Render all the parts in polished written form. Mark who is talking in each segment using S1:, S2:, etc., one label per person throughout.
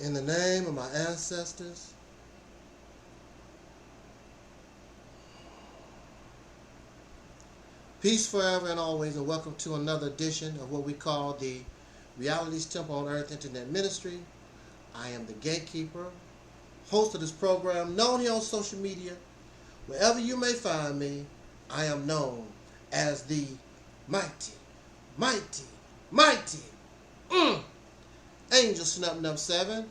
S1: In the name of my ancestors, peace forever and always, and welcome to another edition of what we call the Reality's Temple on Earth Internet Ministry. I am the gatekeeper, host of this program, known here on social media. Wherever you may find me, I am known as the mighty Angel Snub 7.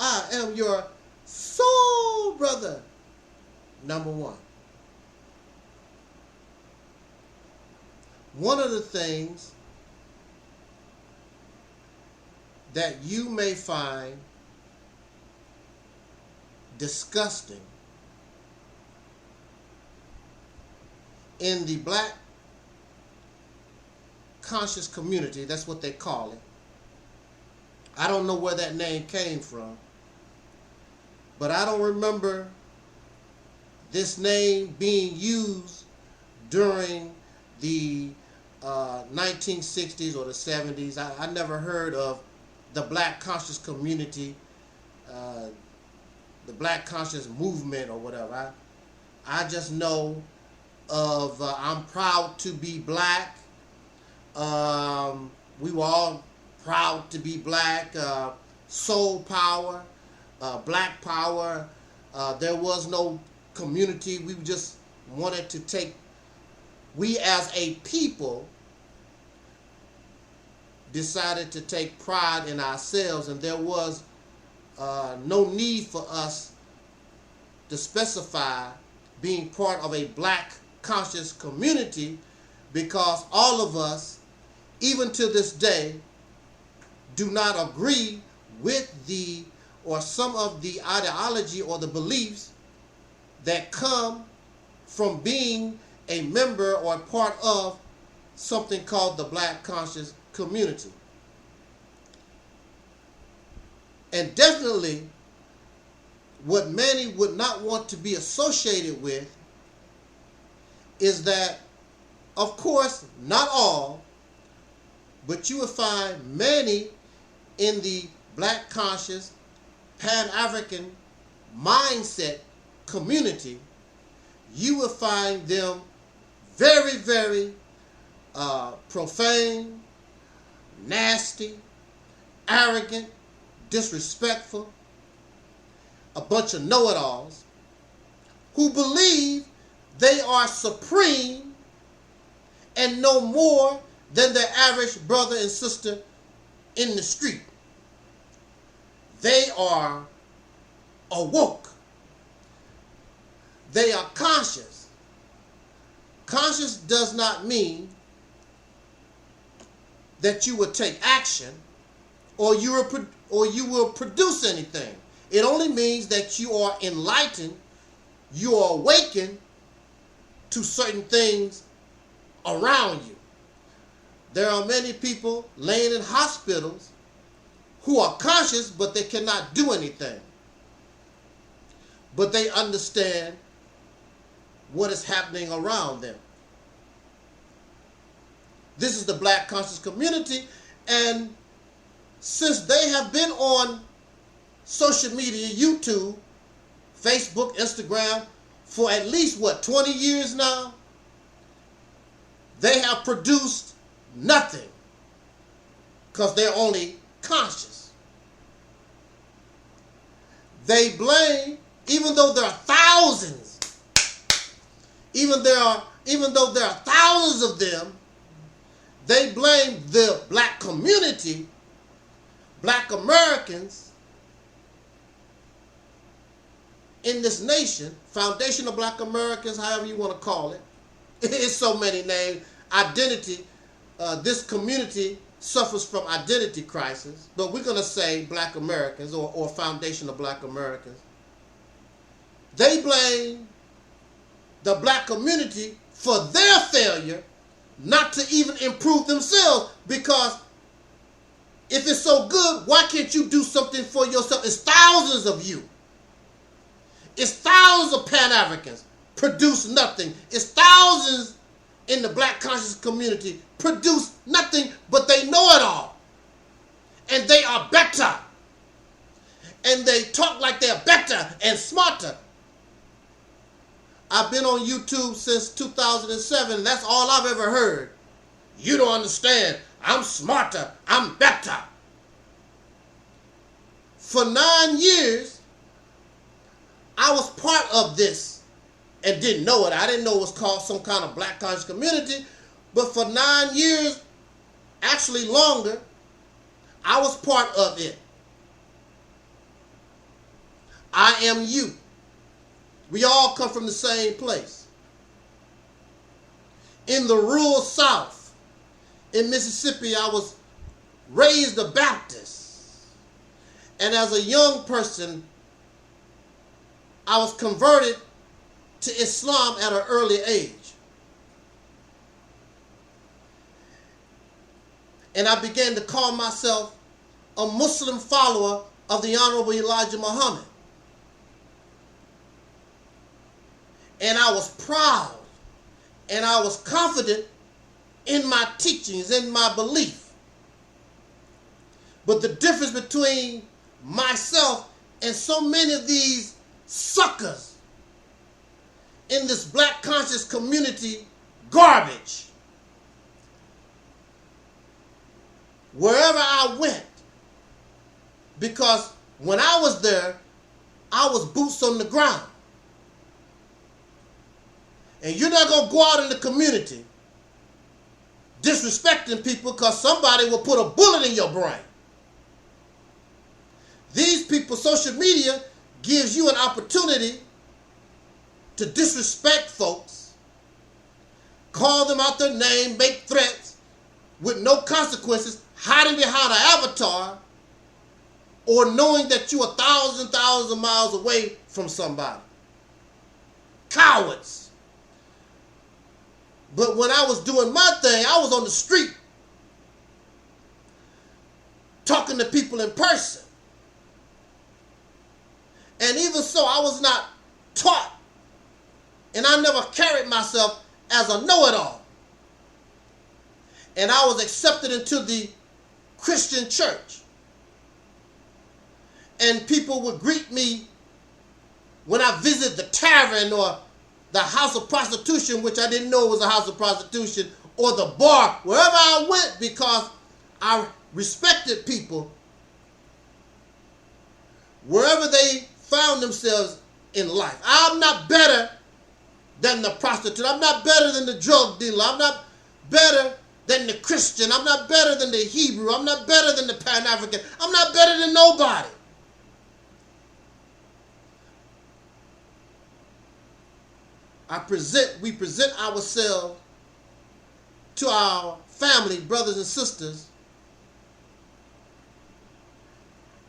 S1: I am your soul brother, number one. One of the things that you may find disgusting in the black conscious community, that's what they call it. I don't know where that name came from, but I don't remember this name being used during the 1960s or the 70s. I never heard of the black conscious community, the black conscious movement or whatever. I just know of I'm proud to be black. We were all proud to be black. Soul power, black power. There was no community. We just wanted to take, we as a people decided to take pride in ourselves, and there was no need for us to specify being part of a black conscious community, because all of us, even to this day, do not agree with the or some of the ideology or the beliefs that come from being a member or part of something called the black conscious community. And definitely what many would not want to be associated with is that, of course, not all, but you will find many in the black conscious Pan-African mindset community, you will find them very, very profane, nasty, arrogant, disrespectful, a bunch of know-it-alls who believe they are supreme and no more than their average brother and sister in the street. They are awoke. They are conscious. Conscious does not mean that you will take action or you will produce anything. It only means that you are enlightened, you are awakened to certain things around you. There are many people laying in hospitals who are conscious, but they cannot do anything. But they understand what is happening around them. This is the black conscious community, and since they have been on social media, YouTube, Facebook, Instagram, for at least, 20 years now, they have produced nothing because they're only conscious. They blame, even though there are thousands, even though there are thousands of them, they blame the black community, black Americans in this nation, foundation of black Americans, however you want to call it. It's so many names. Identity, this community suffers from identity crisis, but we're going to say black Americans or foundation of black Americans. They blame the black community for their failure not to even improve themselves, because if it's so good, why can't you do something for yourself? It's thousands of you. It's thousands of Pan-Africans produce nothing. It's thousands in the black conscious community produce nothing, but they know it all. And they are better. and they talk like they're better and smarter. I've been on YouTube since 2007. That's all I've ever heard. You don't understand. I'm smarter. I'm better. For 9 years, I was part of this and didn't know it. I didn't know it was called some kind of black conscious community. But for 9 years, actually longer, I was part of it. I am you. We all come from the same place. In the rural South, in Mississippi, I was raised a Baptist. And as a young person, I was converted to Islam at an early age. And I began to call myself a Muslim follower of the Honorable Elijah Muhammad. And I was proud and I was confident in my teachings, in my belief. But the difference between myself and so many of these suckers in this black conscious community garbage, wherever I went, because when I was there, I was boots on the ground. And you're not going to go out in the community disrespecting people because somebody will put a bullet in your brain. These people, social media gives you an opportunity to disrespect folks, call them out their name, make threats with no consequences, hiding behind an avatar, or knowing that you're thousands of miles away from somebody. Cowards. But when I was doing my thing, I was on the street talking to people in person. And even so, I was not taught, and I never carried myself as a know-it-all. And I was accepted into the Christian church. And people would greet me when I visited the tavern or the house of prostitution, which I didn't know was a house of prostitution, or the bar, wherever I went, because I respected people wherever they found themselves in life. I'm not better than the prostitute. I'm not better than the drug dealer. I'm not better than the Christian. I'm not better than the Hebrew. I'm not better than the Pan-African. I'm not better than nobody. We present ourselves to our family, brothers and sisters,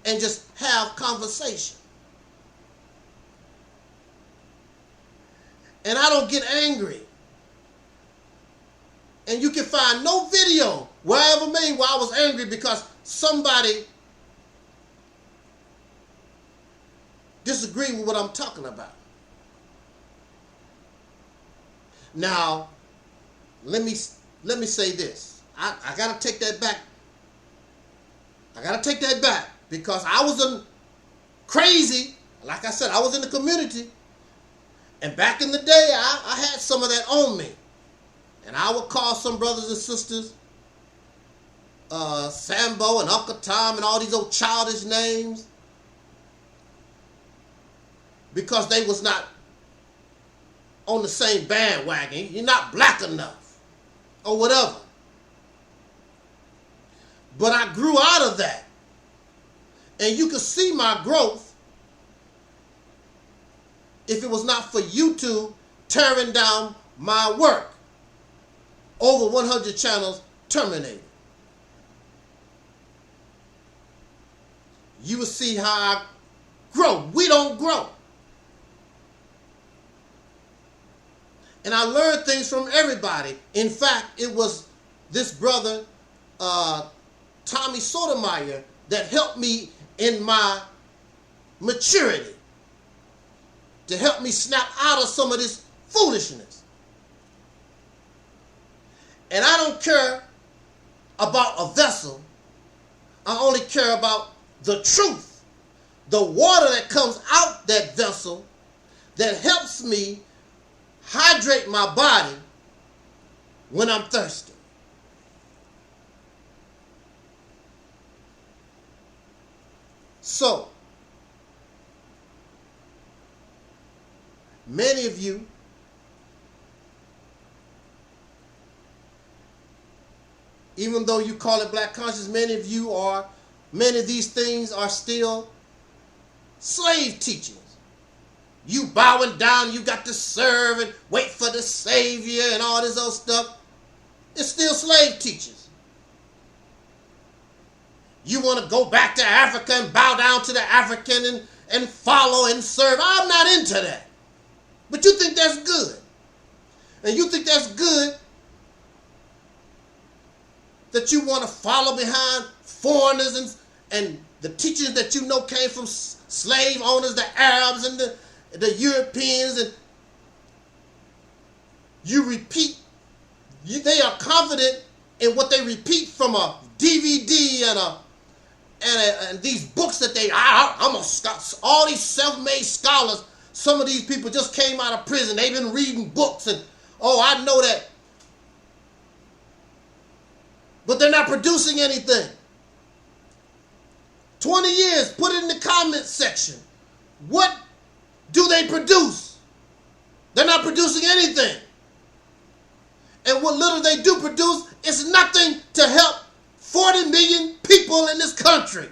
S1: and just have conversation. And I don't get angry. And you can find no video where I ever made where I was angry because somebody disagreed with what I'm talking about. Now, let me say this. I got to take that back. I got to take that back because I was crazy. Like I said, I was in the community. And back in the day, I had some of that on me. And I would call some brothers and sisters Sambo and Uncle Tom and all these old childish names because they was not on the same bandwagon. You're not black enough or whatever. But I grew out of that. And you can see my growth if it was not for YouTube tearing down my work. Over 100 channels terminated. You will see how I grow. We don't grow. And I learned things from everybody. In fact, it was this brother, Tommy Sotomayor, that helped me in my maturity. To help me snap out of some of this foolishness. And I don't care about a vessel. I only care about the truth. the water that comes out that vessel that helps me hydrate my body when I'm thirsty. So, many of you even though you call it black conscience, many of these things are still slave teachings. You bowing down, you got to serve and wait for the Savior and all this other stuff. It's still slave teachings. You want to go back to Africa and bow down to the African and follow and serve. I'm not into that. But you think that's good. And you think that's good that you want to follow behind foreigners and the teachings that you know came from slave owners, the Arabs and the Europeans, and you repeat. They are confident in what they repeat from a DVD and these books that all these self-made scholars. Some of these people just came out of prison. They've been reading books and, I know that. But they're not producing anything. 20 years, put it in the comment section. What do they produce? They're not producing anything. And what little they do produce is nothing to help 40 million people in this country.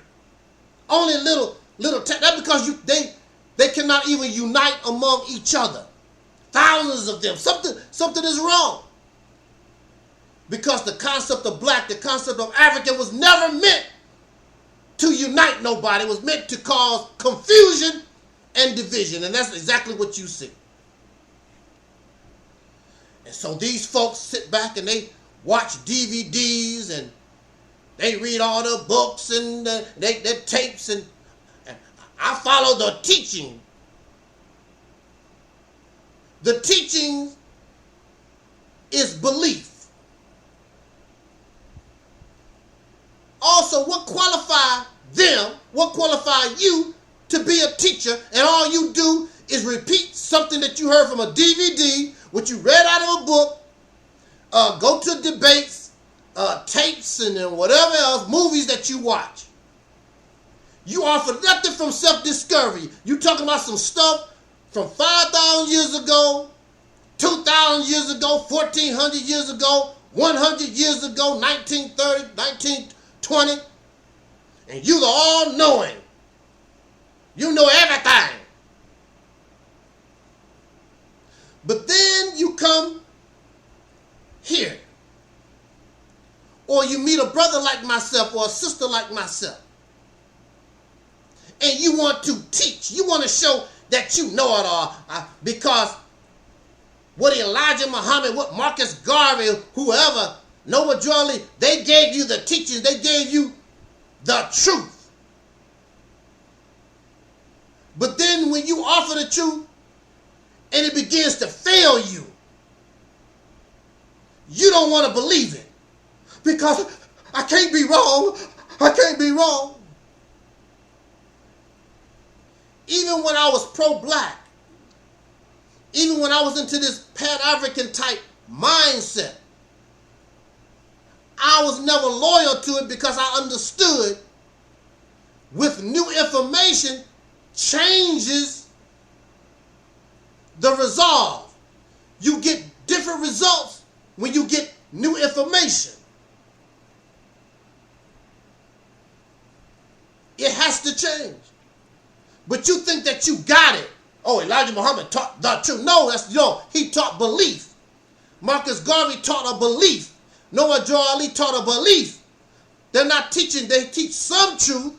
S1: Only a little. That's because they cannot even unite among each other. Thousands of them. Something is wrong. Because the concept of black, the concept of African was never meant to unite nobody. It was meant to cause confusion and division. And that's exactly what you see. And so these folks sit back and they watch DVDs and they read all the books and their tapes. And I follow the teaching. The teaching is belief. Also, what qualify them, what qualify you to be a teacher, and all you do is repeat something that you heard from a DVD, what you read out of a book, go to debates, tapes, and whatever else, movies that you watch. You offer nothing from self-discovery. You talking about some stuff from 5,000 years ago, 2,000 years ago, 1,400 years ago, 100 years ago, 1930, 1920, and you the all-knowing. You know everything. But then you come here, or you meet a brother like myself or a sister like myself, and you want to teach. You want to show that you know it all, because what Elijah Muhammad, what Marcus Garvey, whoever, Noah Jolie, they gave you the teachings. They gave you the truth. But then when you offer the truth and it begins to fail you, you don't want to believe it. Because I can't be wrong. I can't be wrong. Even when I was pro-black, even when I was into this Pan-African type mindset, I was never loyal to it because I understood with new information changes the resolve. You get different results when you get new information. It has to change. But you think that you got it. Oh, Elijah Muhammad taught the truth. No, he taught belief. Marcus Garvey taught a belief. Noah Jolie taught a belief. They're not teaching, they teach some truth.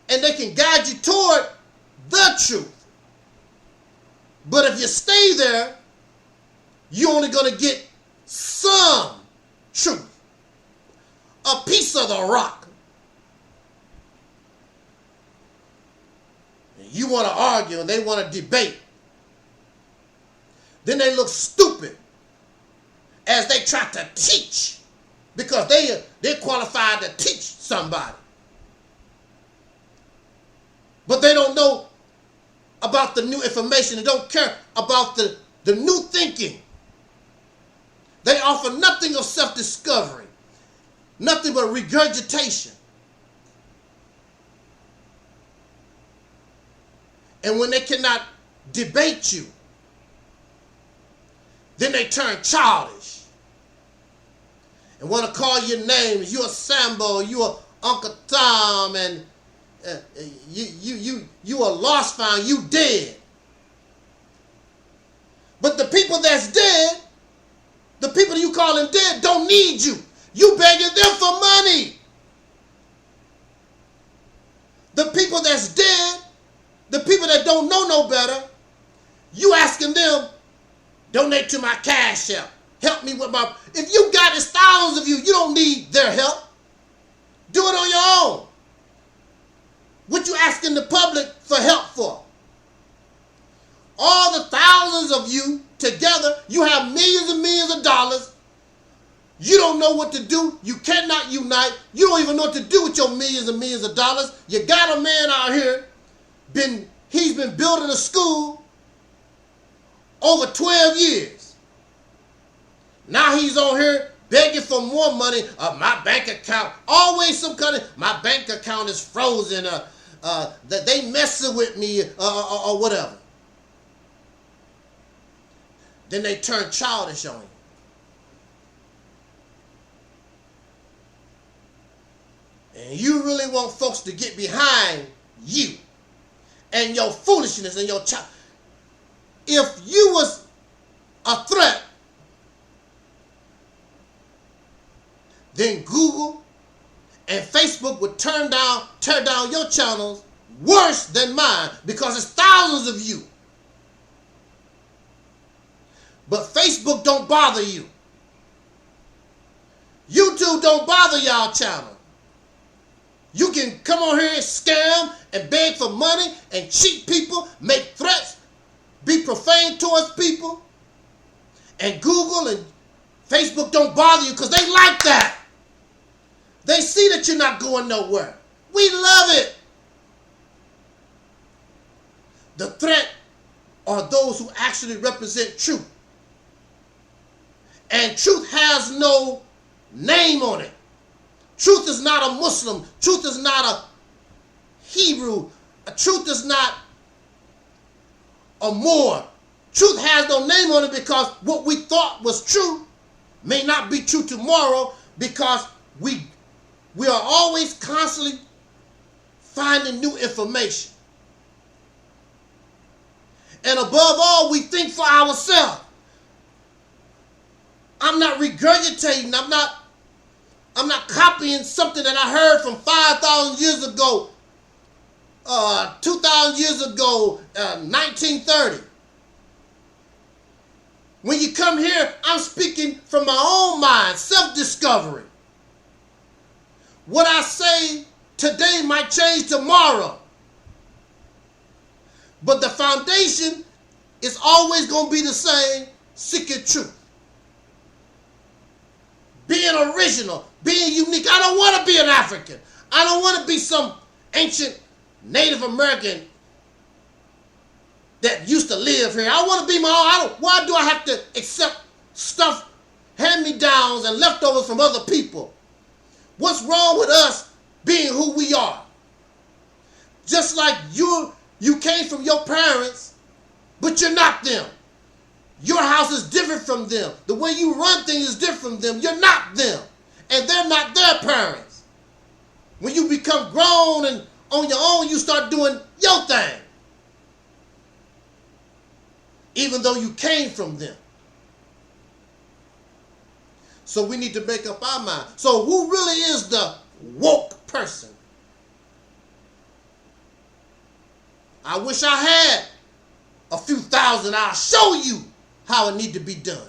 S1: And they can guide you toward the truth. But if you stay there, you're only going to get some truth. A piece of the rock. You want to argue and they want to debate. Then they look stupid as they try to teach, because they're qualified to teach somebody. But they don't know about the new information. They don't care about the new thinking. They offer nothing of self-discovery, nothing but regurgitation. And when they cannot debate you, then they turn childish and want to call you names. You're a Sambo, you're Uncle Tom, and you a lost found, you dead. But the people that's dead, the people you calling dead, don't need you. You begging them for money. The people that's dead, the people that don't know no better, you asking them, donate to my cash app. Help me with my... If you got it's thousands of you, you don't need their help. Do it on your own. What you asking the public for help for? All the thousands of you together, you have millions and millions of dollars. You don't know what to do. You cannot unite. You don't even know what to do with your millions and millions of dollars. You got a man out here, he's been building a school over 12 years. Now he's on here begging for more money. My bank account, always some kind of, my bank account is frozen. That they messing with me or whatever. Then they turn childish on you. And you really want folks to get behind you and your foolishness and your child. If you was a threat, then Google and Facebook would tear down your channels worse than mine, because it's thousands of you. But Facebook don't bother you. YouTube don't bother y'all channel. You can come on here and scam and beg for money and cheat people, make threats, be profane towards people. And Google and Facebook don't bother you because they like that. They see that you're not going nowhere. We love it. The threat are those who actually represent truth. And truth has no name on it. Truth is not a Muslim. Truth is not a Hebrew. Truth is not a Moor. Truth has no name on it, because what we thought was true may not be true tomorrow, because we are always constantly finding new information. And above all, we think for ourselves. I'm not regurgitating. I'm not copying something that I heard from 5,000 years ago, 2,000 years ago, 1930. When you come here, I'm speaking from my own mind, self-discovery. What I say today might change tomorrow. But the foundation is always going to be the same: seeking truth. Being original, being unique. I don't want to be an African. I don't want to be some ancient Native American that used to live here. I want to be my own. Why do I have to accept stuff, hand-me-downs and leftovers from other people? What's wrong with us being who we are? Just like you came from your parents, but you're not them. Your house is different from them. The way you run things is different from them. You're not them. And they're not their parents. When you become grown and on your own, you start doing your thing. Even though you came from them. So we need to make up our mind. So who really is the woke person? I wish I had a few thousand. I'll show you how it need to be done.